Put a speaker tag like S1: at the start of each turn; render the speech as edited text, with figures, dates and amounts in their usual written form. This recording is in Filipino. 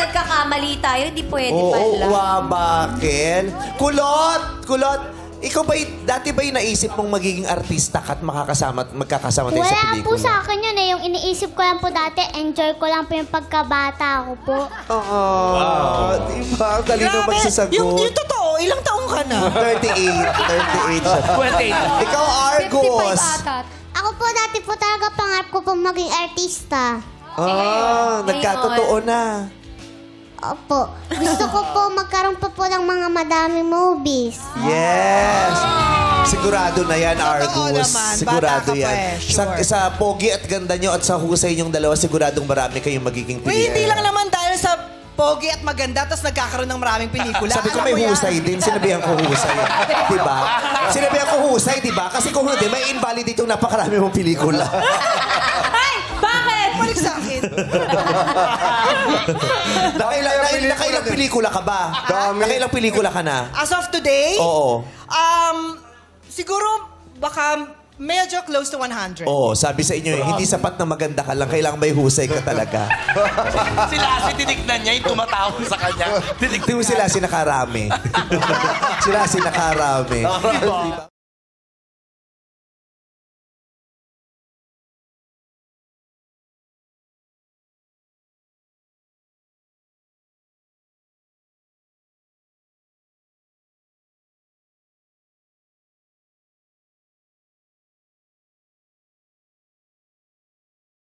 S1: nagkakamali tayo, hindi pwede
S2: Oo,
S1: pala.
S2: wabakin. Kulot! Ikaw ba, dati ba naisip mong magiging artista ka at magkakasama tayo sa
S3: Wala
S2: pelikula?
S3: po sa akin yun eh. Yung iniisip ko lang po dati, enjoy ko lang po yung pagkabata ko po.
S2: Oo. Diba? Ang talino magsasagot.
S4: Yung totoo, ilang taong ka na?
S2: 38 siya.
S5: 28.
S2: Ikaw, Argos.
S1: 55 ata.
S3: Ako po dati po talaga pangarap ko po maging artista.
S2: Nagkatotoo na.
S3: Opo. Gusto ko po magkaroon pa po ng mga madaming movies.
S2: Yes. Sigurado na yan,
S4: Totoo
S2: Argus.
S4: naman.
S2: Sigurado
S4: Bata ka
S2: yan.
S4: pa eh, sure.
S2: Sa pogi at ganda nyo at sa husay nyong dalawa, siguradong marami kayong magiging
S4: Uy,
S2: pilihan.
S4: hindi lang naman dahil sa pogi at maganda, tapos nagkakaroon ng maraming pelikula.
S2: Sabi ko
S4: Alam
S2: may
S4: mo yan.
S2: husay din. Sinabihan ko husay. Diba? Sinabihan ko husay, diba? Kasi kung hindi, may invalidate yung napakarami mong pelikula.
S1: Ay! Bakit?
S4: Balik sa akin.
S2: Nakailang pelikula ka ba? Nakailang pelikula ka na?
S4: As of today,
S2: Oo.
S4: siguro baka medyo close to 100.
S2: Oo, sabi sa inyo, hindi sapat na maganda ka lang. Kailangan may husay ka talaga.
S5: Sila kasi tinignan niya yung tumatawag sa kanya.
S2: Hindi mo sila sinakarami. Sila sinakarami. Diba?